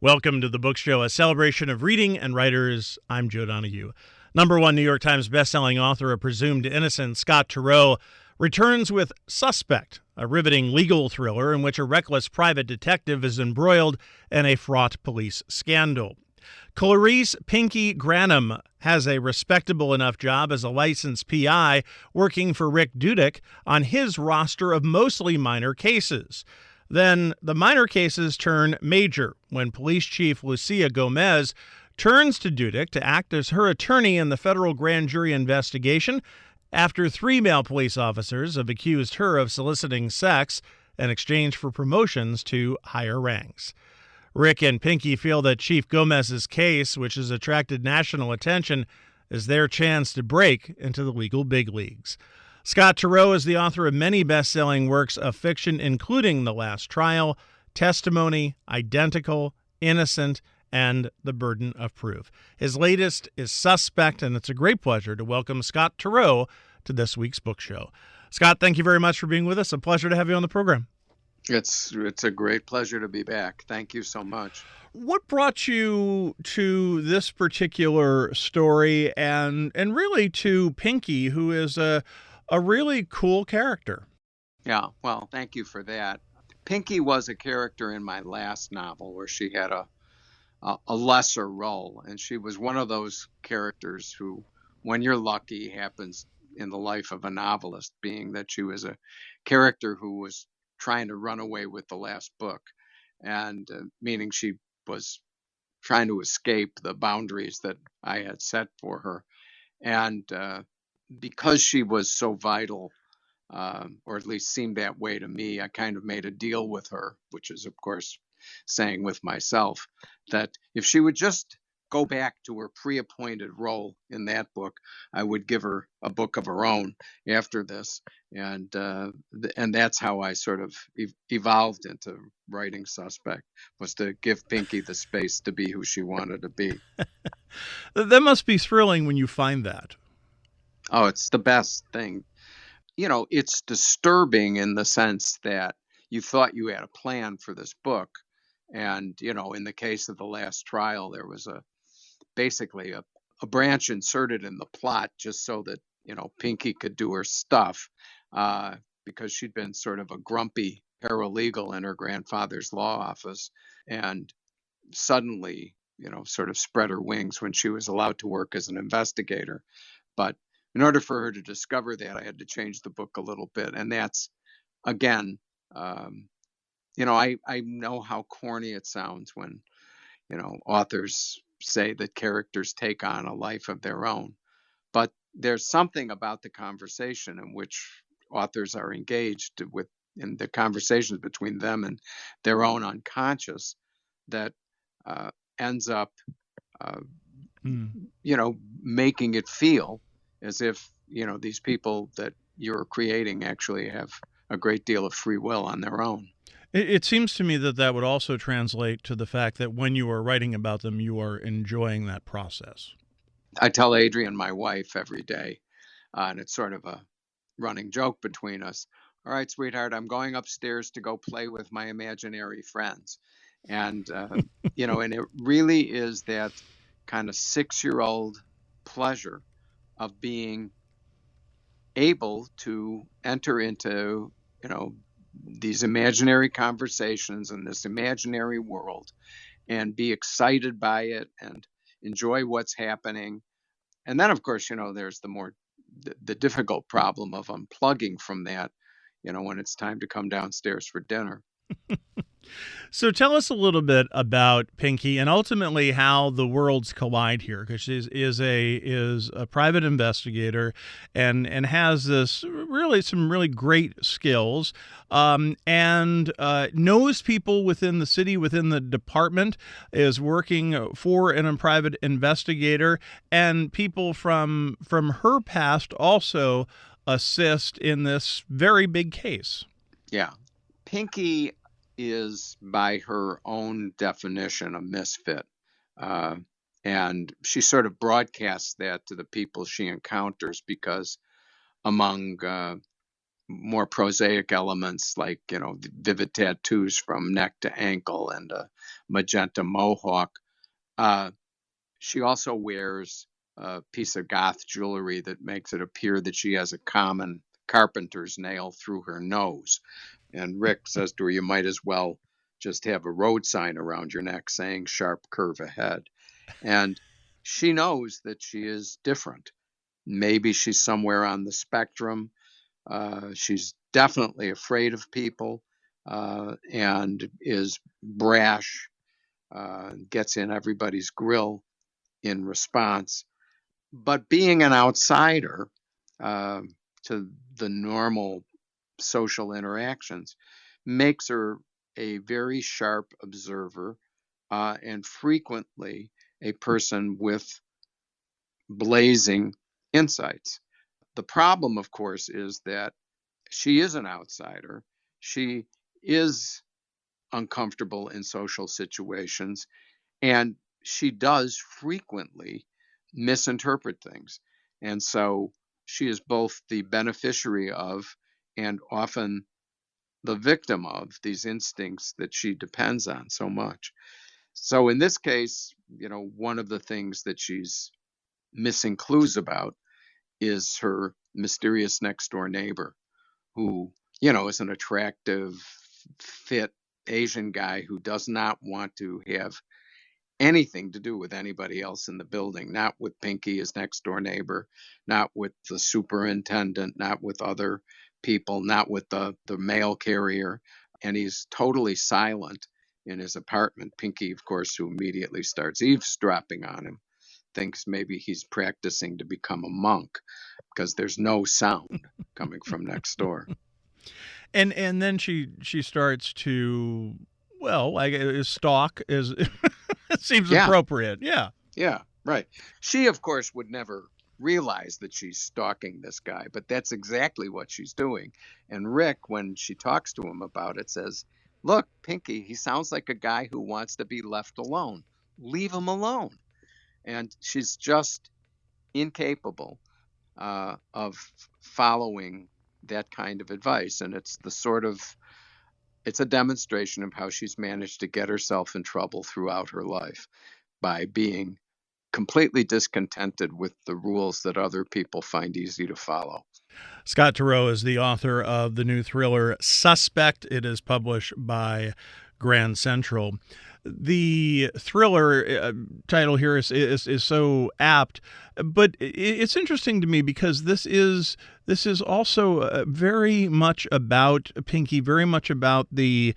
Welcome to the Book Show, a celebration of reading and writers. I'm Joe Donahue. Number one New York Times bestselling author of Presumed Innocent, Scott Turow, returns with Suspect, a riveting legal thriller in which a reckless private detective is embroiled in a fraught police scandal. Clarice Pinky Granum has a respectable enough job as a licensed PI working for Rick Dudek on his roster of mostly minor cases. Then the minor cases turn major when Police Chief Lucia Gomez turns to Dudek to act as her attorney in the federal grand jury investigation after 3 male police officers have accused her of soliciting sex in exchange for promotions to higher ranks. Rick and Pinky feel that Chief Gomez's case, which has attracted national attention, is their chance to break into the legal big leagues. Scott Turow is the author of many best-selling works of fiction, including The Last Trial, Testimony, Identical, Innocent, and The Burden of Proof. His latest is Suspect, and it's a great pleasure to welcome Scott Turow to this week's book show. Scott, thank you very much for being with us. A pleasure to have you on the program. It's a great pleasure to be back. Thank you so much. What brought you to this particular story and really to Pinky, who is a really cool character? Yeah, well, thank you for that. Pinky was a character in my last novel where she had a lesser role, and she was one of those characters who, when you're lucky, happens in the life of a novelist, being that she was a character who was trying to run away with the last book, and meaning she was trying to escape the boundaries that I had set for her. And because she was so vital, or at least seemed that way to me, I kind of made a deal with her, which is, of course, saying with myself, that if she would just go back to her pre-appointed role in that book, I would give her a book of her own after this. And that's how I sort of evolved into writing Suspect, was to give Pinky the space to be who she wanted to be. That must be thrilling when you find that. Oh, it's the best thing. You know, it's disturbing in the sense that you thought you had a plan for this book. And, you know, in the case of The Last Trial, there was basically a branch inserted in the plot just so that, you know, Pinky could do her stuff, because she'd been sort of a grumpy paralegal in her grandfather's law office, and suddenly, you know, sort of spread her wings when she was allowed to work as an investigator. But in order for her to discover that, I had to change the book a little bit. And that's, again, you know, I know how corny it sounds when, you know, authors say that characters take on a life of their own. But there's something about the conversation in which authors are engaged with, in the conversations between them and their own unconscious, that ends up, you know, making it feel as if, you know, these people that you're creating actually have a great deal of free will on their own. It seems to me that that would also translate to the fact that when you are writing about them, you are enjoying that process. I tell Adrienne, my wife, every day, and it's sort of a running joke between us. All right, sweetheart, I'm going upstairs to go play with my imaginary friends. And, you know, and it really is that kind of 6-year-old pleasure of being able to enter into, you know, these imaginary conversations in this imaginary world and be excited by it and enjoy what's happening. And then, of course, you know, there's the difficult problem of unplugging from that, you know, when it's time to come downstairs for dinner. So tell us a little bit about Pinky and ultimately how the worlds collide here, because she is a private investigator and has this really some really great skills, and knows people within the city, within the department, is working for a private investigator, and people from her past also assist in this very big case. Yeah. Pinky is, by her own definition, a misfit. And she sort of broadcasts that to the people she encounters, because among more prosaic elements like, vivid tattoos from neck to ankle and a magenta mohawk. She also wears a piece of goth jewelry that makes it appear that she has a common carpenter's nail through her nose. And Rick says to her, you might as well just have a road sign around your neck saying sharp curve ahead. And she knows that she is different. Maybe she's somewhere on the spectrum. She's definitely afraid of people and is brash, gets in everybody's grill in response. But being an outsider to the normal social interactions makes her a very sharp observer and frequently a person with blazing insights. The problem, of course, is that she is an outsider. She is uncomfortable in social situations, and she does frequently misinterpret things. And so she is both the beneficiary of and often the victim of these instincts that she depends on so much. So in this case, one of the things that she's missing clues about is her mysterious next door neighbor who, is an attractive, fit Asian guy who does not want to have anything to do with anybody else in the building, not with Pinky, his next door neighbor, not with the superintendent, not with other people, not with the mail carrier. And he's totally silent in his apartment. Pinky, of course, who immediately starts eavesdropping on him, thinks maybe he's practicing to become a monk because there's no sound coming from next door. And then she starts to, well, I guess stalk is it seems appropriate. Yeah. Yeah, right. She, of course, would never realize that she's stalking this guy, but that's exactly what she's doing. And Rick, when she talks to him about it, says, look, Pinky, he sounds like a guy who wants to be left alone. Leave him alone. And she's just incapable of following that kind of advice. And it's a demonstration of how she's managed to get herself in trouble throughout her life by being completely discontented with the rules that other people find easy to follow. Scott Turow is the author of the new thriller Suspect. It is published by Grand Central. The thriller title here is so apt, but it's interesting to me because this is also very much about Pinky, very much about the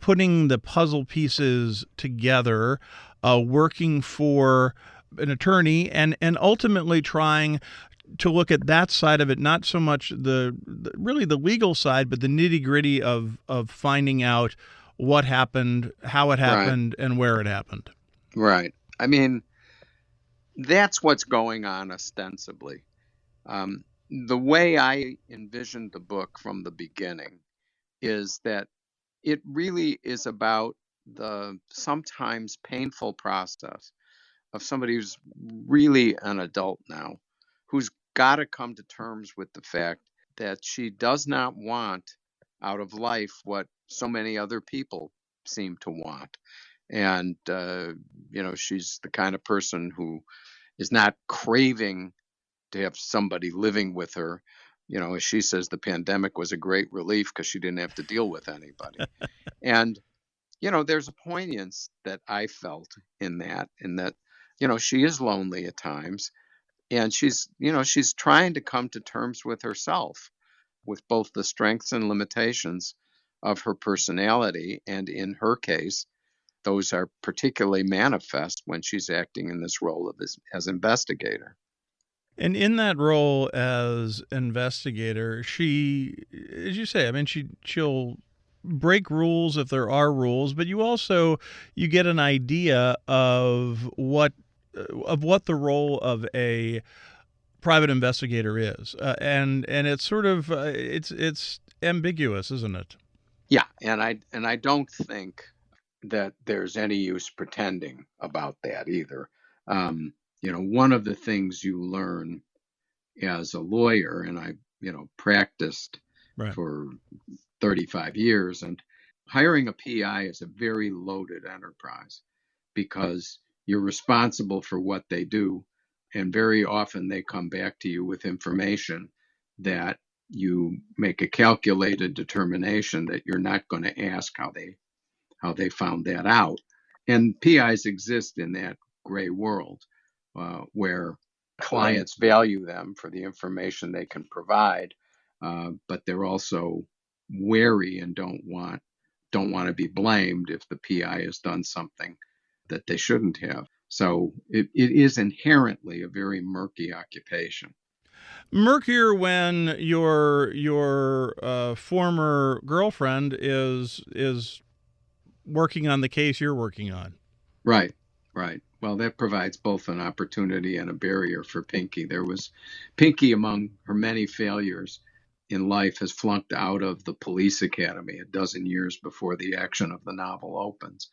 putting the puzzle pieces together, working for an attorney, and ultimately trying to look at that side of it, not so much the really the legal side, but the nitty gritty of finding out what happened, how it happened, right, and where it happened. Right. I mean, that's what's going on ostensibly. The way I envisioned the book from the beginning is that it really is about the sometimes painful process of somebody who's really an adult now, who's got to come to terms with the fact that she does not want out of life what so many other people seem to want. And, she's the kind of person who is not craving to have somebody living with her. As she says, the pandemic was a great relief because she didn't have to deal with anybody. And, there's a poignance that I felt in that, she is lonely at times. And she's trying to come to terms with herself, with both the strengths and limitations of her personality. And in her case, those are particularly manifest when she's acting in this role as investigator. And in that role as investigator, she, as you say, I mean, she'll break rules if there are rules, but you get an idea of what the role of a private investigator is, and it's sort of it's ambiguous, isn't it? Yeah, and I don't think that there's any use pretending about that either. One of the things you learn as a lawyer, and I practiced Right. for 35 years. And hiring a PI is a very loaded enterprise because you're responsible for what they do. And very often they come back to you with information that you make a calculated determination that you're not going to ask how they found that out. And PIs exist in that gray world where clients value them for the information they can provide, but they're also wary and don't want to be blamed if the PI has done something that they shouldn't have. So it is inherently a very murky occupation. Murkier when your former girlfriend is working on the case you're working on. Right, right. Well, that provides both an opportunity and a barrier for Pinky. Pinky, among her many failures in life, has flunked out of the police academy a dozen years before the action of the novel opens.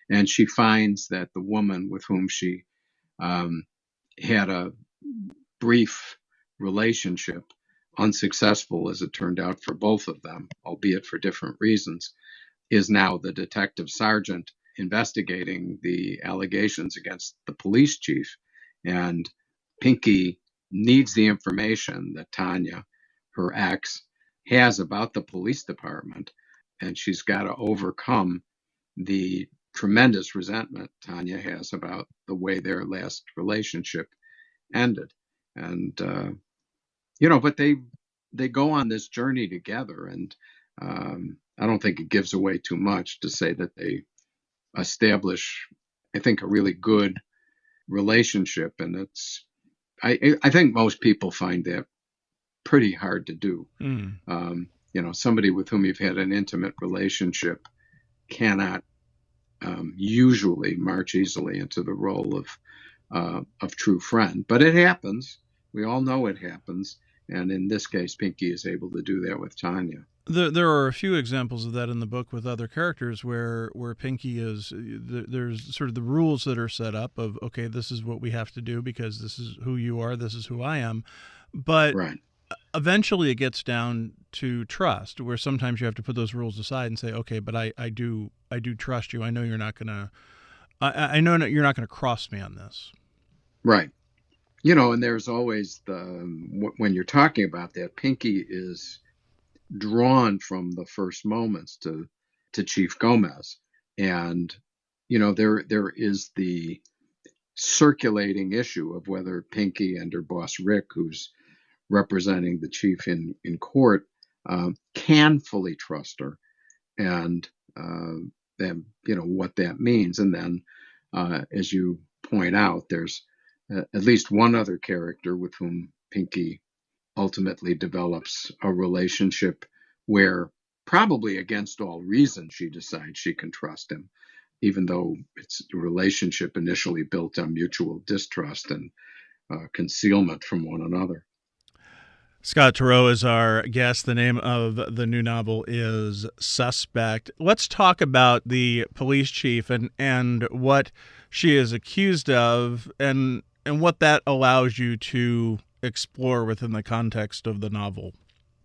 And she finds that the woman with whom she um, had a brief relationship, unsuccessful as it turned out for both of them, albeit for different reasons, is now the detective sergeant investigating the allegations against the police chief. And Pinky needs the information that Tanya, her ex, has about the police department. And she's got to overcome the tremendous resentment Tanya has about the way their last relationship ended. And, but they go on this journey together. And I don't think it gives away too much to say that they establish, I think, a really good relationship. And I think most people find that pretty hard to do. Somebody with whom you've had an intimate relationship cannot usually march easily into the role of true friend, but it happens. We all know it happens. And in this case, Pinky is able to do that with Tanya. There are a few examples of that in the book with other characters where Pinky is, there's sort of the rules that are set up of, okay, this is what we have to do because this is who you are, this is who I am. But right. Eventually it gets down to trust, where sometimes you have to put those rules aside and say, okay, but I do trust you. I know you're not going to, I know you're not going to cross me on this. Right. And there's always when you're talking about that, Pinky is drawn from the first moments to Chief Gomez. And, there is the circulating issue of whether Pinky and her boss, Rick, who's representing the chief in court, can fully trust her, and then, what that means. And then, as you point out, there's at least one other character with whom Pinky ultimately develops a relationship where, probably against all reason, she decides she can trust him, even though it's a relationship initially built on mutual distrust and concealment from one another. Scott Turow is our guest. The name of the new novel is Suspect. Let's talk about the police chief and what she is accused of and what that allows you to explore within the context of the novel.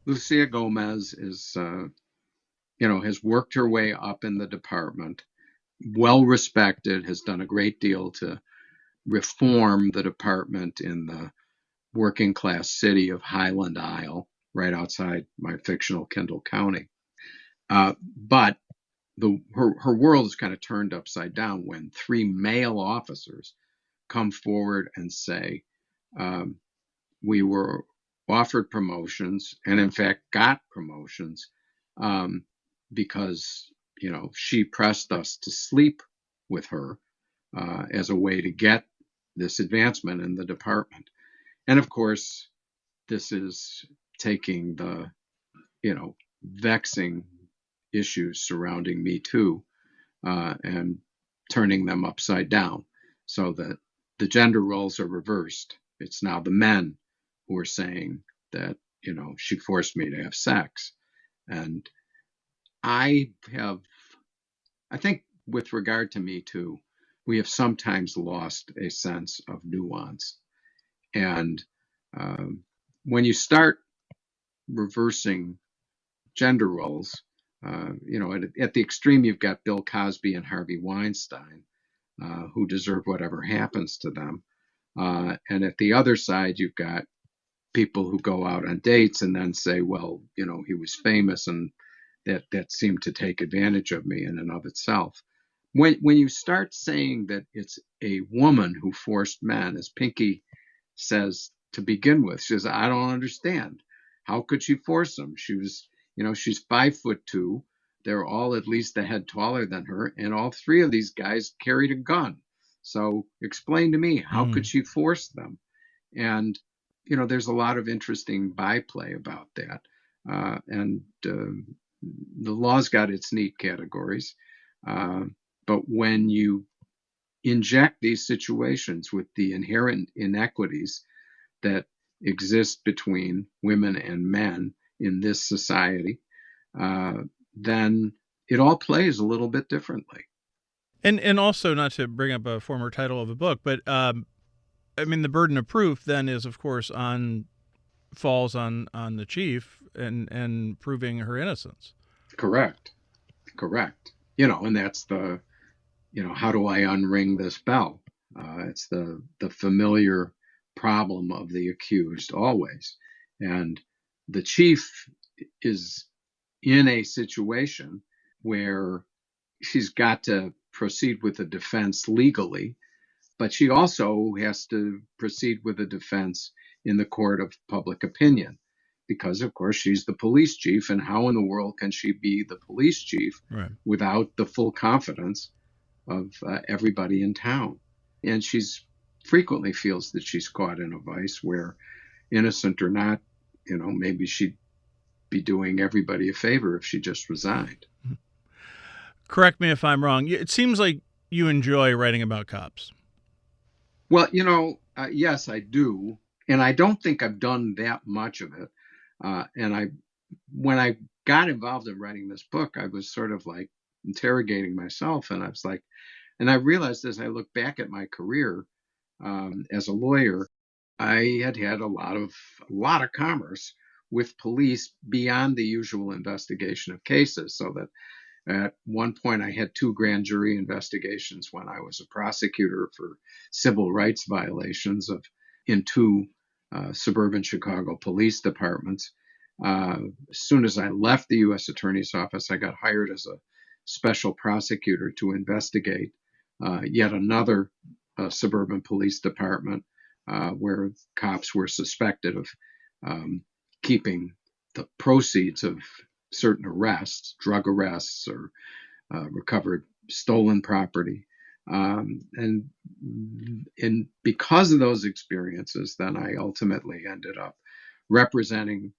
Lucia Gomez has worked her way up in the department, well respected, has done a great deal to reform the department in the working class city of Highland Isle, right outside my fictional Kendall County. But her world is kind of turned upside down when three male officers come forward and say, we were offered promotions and in fact got promotions because she pressed us to sleep with her as a way to get this advancement in the department. And of course, this is taking the vexing issues surrounding Me Too and turning them upside down so that the gender roles are reversed. It's now the men who are saying that, she forced me to have sex. And I think with regard to Me Too, we have sometimes lost a sense of nuance. And when you start reversing gender roles. At the extreme, you've got Bill Cosby and Harvey Weinstein, who deserve whatever happens to them. And at the other side, you've got people who go out on dates and then say, well, he was famous and that seemed to take advantage of me in and of itself. When you start saying that it's a woman who forced men, as Pinky says to begin with, she says, I don't understand. How could she force them? She's 5'2". They're all at least a head taller than her, and all three of these guys carried a gun. So explain to me, how could she force them? And there's a lot of interesting byplay about that. And the law's got its neat categories. But when you inject these situations with the inherent inequities that exist between women and men in this society, then it all plays a little bit differently. And also, not to bring up a former title of a book, but the burden of proof then is, of course, falls on the chief and proving her innocence. Correct. And that's the, how do I unring this bell? It's the familiar problem of the accused always. And the chief is in a situation where she's got to proceed with the defense legally, but she also has to proceed with the defense in the court of public opinion, because, of course, she's the police chief, and how in the world can she be the police chief without the full confidence of everybody in town? And she's frequently feels that she's caught in a vice where, innocent or not, maybe she'd be doing everybody a favor if she just resigned. Correct me if I'm wrong. It seems like you enjoy writing about cops. Well, yes, I do. And I don't think I've done that much of it. When I got involved in writing this book, I was sort of like interrogating myself. And I was like, and I realized as I look back at my career as a lawyer, I had a lot of commerce with police beyond the usual investigation of cases. So that at one point I had 2 grand jury investigations when I was a prosecutor for civil rights violations in 2 suburban Chicago police departments. As soon as I left the U.S. Attorney's Office, I got hired as a special prosecutor to investigate yet another suburban police department where cops were suspected of keeping the proceeds of certain arrests, drug arrests, or recovered stolen property. And because of those experiences, then I ultimately ended up representing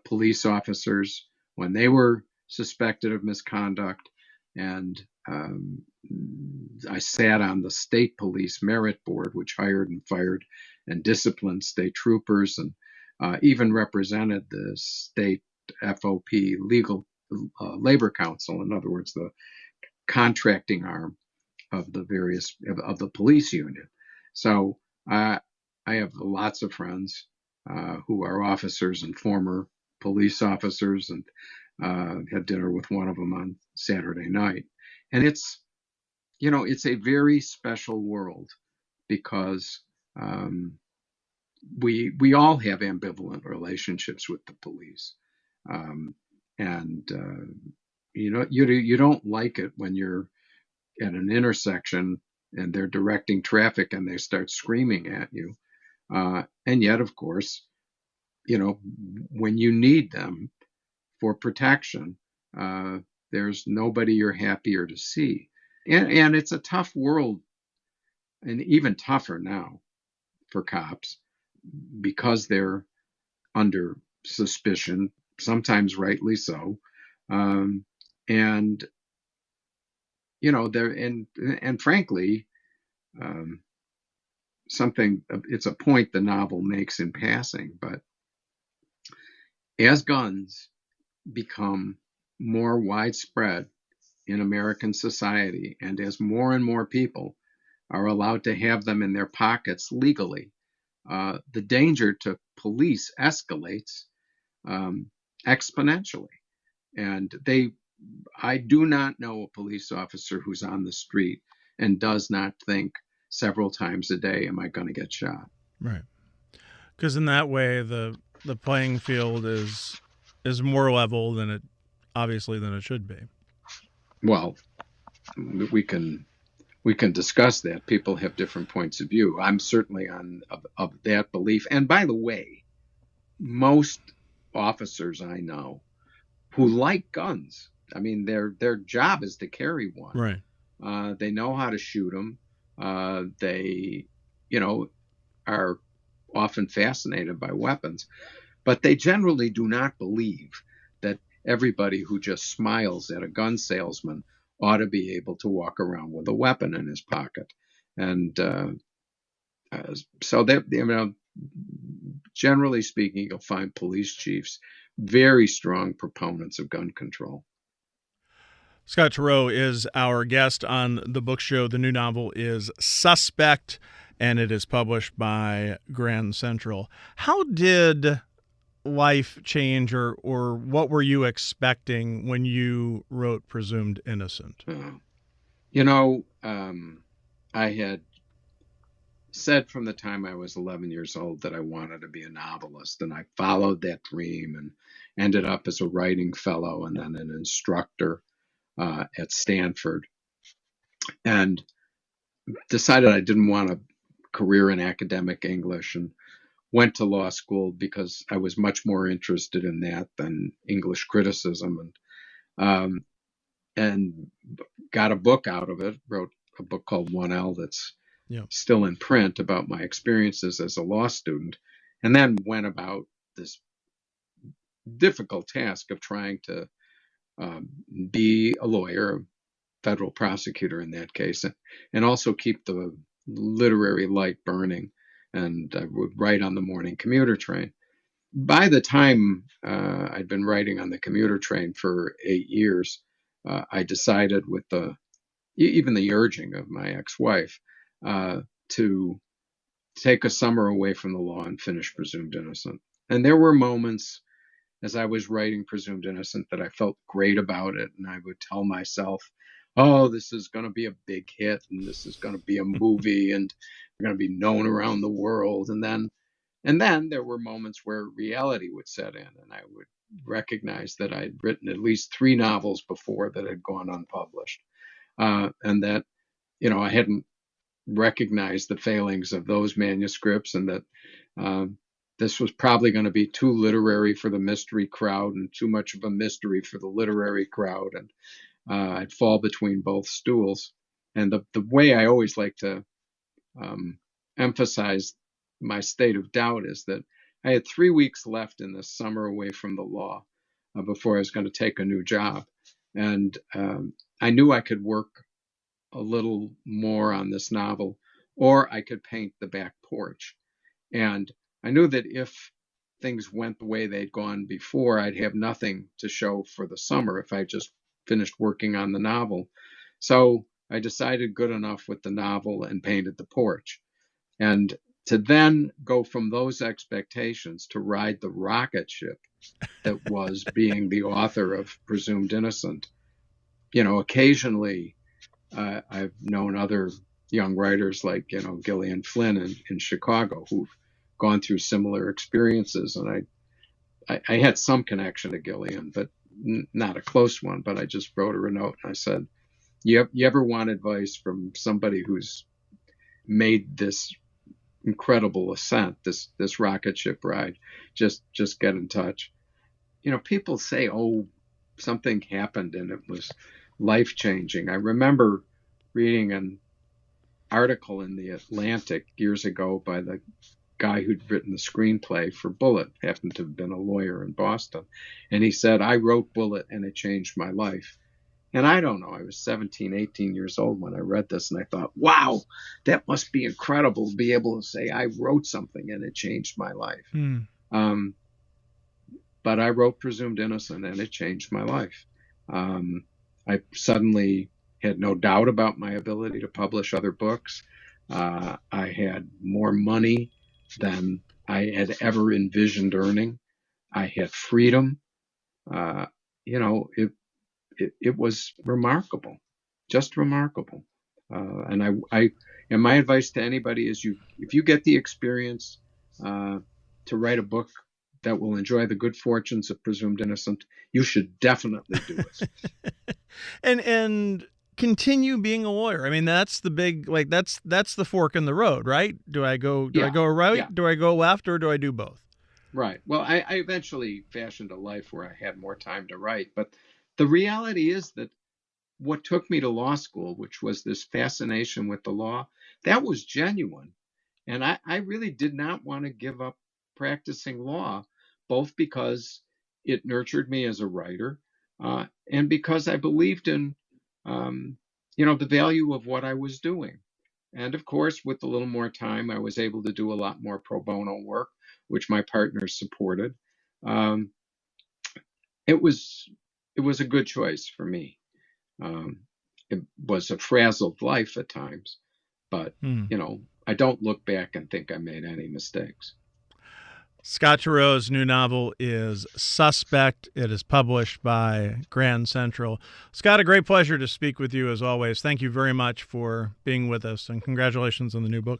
police officers when they were suspected of misconduct. And I sat on the state police merit board, which hired and fired and disciplined state troopers, and even represented the state FOP legal labor council, in other words, the contracting arm of the police union. So I have lots of friends who are officers and former police officers, and had dinner with one of them on Saturday night. And it's a very special world, because we all have ambivalent relationships with the police. You don't like it when you're at an intersection and they're directing traffic and they start screaming at you. And yet, of course, when you need them for protection, there's nobody you're happier to see. And it's a tough world, and even tougher now for cops, because they're under suspicion, sometimes rightly so. Frankly, it's a point the novel makes in passing, but as guns become more widespread in American society, and as more and more people are allowed to have them in their pockets legally, the danger to police escalates, um, exponentially. And I do not know a police officer who's on the street and does not think several times a day, am I going to get shot? Right. Because in that way, the playing field is more level than it should be. Well, we can discuss that. People have different points of view. I'm certainly of that belief. And by the way, most officers I know who like guns, I mean, their job is to carry one. Right. They know how to shoot them. They, are often fascinated by weapons, but they generally do not believe that everybody who just smiles at a gun salesman ought to be able to walk around with a weapon in his pocket. And so that, generally speaking, you'll find police chiefs very strong proponents of gun control. Scott Turow is our guest on the book show. The new novel is Suspect, and it is published by Grand Central. How did life change, or what were you expecting when you wrote Presumed Innocent? I had said from the time I was 11 years old that I wanted to be a novelist, and I followed that dream and ended up as a writing fellow and then an instructor at Stanford, and decided I didn't want a career in academic English and went to law school because I was much more interested in that than English criticism, and got a book out of it, wrote a book called 1L that's still in print about my experiences as a law student, and then went about this difficult task of trying to be a lawyer, a federal prosecutor in that case, and also keep the literary light burning. And I would write on the morning commuter train. By the time I'd been writing on the commuter train for 8 years, I decided, with even the urging of my ex-wife, to take a summer away from the law and finish Presumed Innocent. And there were moments as I was writing Presumed Innocent that I felt great about it, and I would tell myself, oh, this is going to be a big hit, and this is going to be a movie, and we're going to be known around the world. And then there were moments where reality would set in, and I would recognize that I'd written at least 3 novels before that had gone unpublished, and that I hadn't recognized the failings of those manuscripts, and that this was probably going to be too literary for the mystery crowd and too much of a mystery for the literary crowd, and I'd fall between both stools. And the way I always like to emphasize my state of doubt is that I had 3 weeks left in this summer away from the law before I was going to take a new job. And I knew I could work a little more on this novel, or I could paint the back porch. And I knew that if things went the way they'd gone before, I'd have nothing to show for the summer if I just finished working on the novel. So I decided good enough with the novel and painted the porch. And to then go from those expectations to ride the rocket ship that was being the author of Presumed Innocent. Occasionally I've known other young writers like, Gillian Flynn in Chicago, who've gone through similar experiences. And I had some connection to Gillian, but not a close one. But I just wrote her a note and I said, you ever want advice from somebody who's made this incredible ascent, this rocket ship ride, just get in touch. People say, oh, something happened and it was life-changing. I remember reading an article in the Atlantic years ago by the guy who'd written the screenplay for Bullitt, happened to have been a lawyer in Boston, and he said, I wrote Bullitt and it changed my life. And I don't know, I was 17, 18 years old when I read this, and I thought, wow, that must be incredible to be able to say I wrote something and it changed my life. But I wrote Presumed Innocent and it changed my life. I suddenly had no doubt about my ability to publish other books. I had more money than I had ever envisioned earning. I had freedom. You know, it was remarkable, just remarkable. And my advice to anybody is, if you get the experience to write a book that will enjoy the good fortunes of presumed innocent, you should definitely do it. And continue being a lawyer. I mean, that's the big, like, that's the fork in the road, right? Do I go right? Yeah. Do I go left, or do I do both? Right. Well, I eventually fashioned a life where I had more time to write. But the reality is that what took me to law school, which was this fascination with the law, that was genuine. And I really did not want to give up practicing law, both because it nurtured me as a writer, and because I believed in, the value of what I was doing. And of course, with a little more time, I was able to do a lot more pro bono work, which my partners supported. Um, it was a good choice for me. It was a frazzled life at times, but I don't look back and think I made any mistakes. Scott Turow's new novel is Suspect. It is published by Grand Central. Scott, a great pleasure to speak with you as always. Thank you very much for being with us, and congratulations on the new book.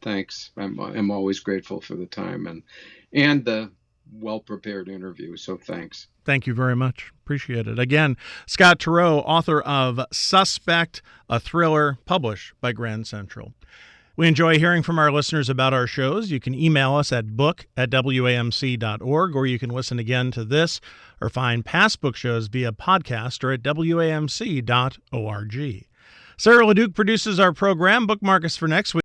Thanks. I'm always grateful for the time and the well-prepared interview, so thanks. Thank you very much. Appreciate it. Again, Scott Turow, author of Suspect, a thriller published by Grand Central. We enjoy hearing from our listeners about our shows. You can email us at book@wamc.org, or you can listen again to this or find past book shows via podcast or at wamc.org. Sarah LeDuc produces our program. Bookmark us for next week.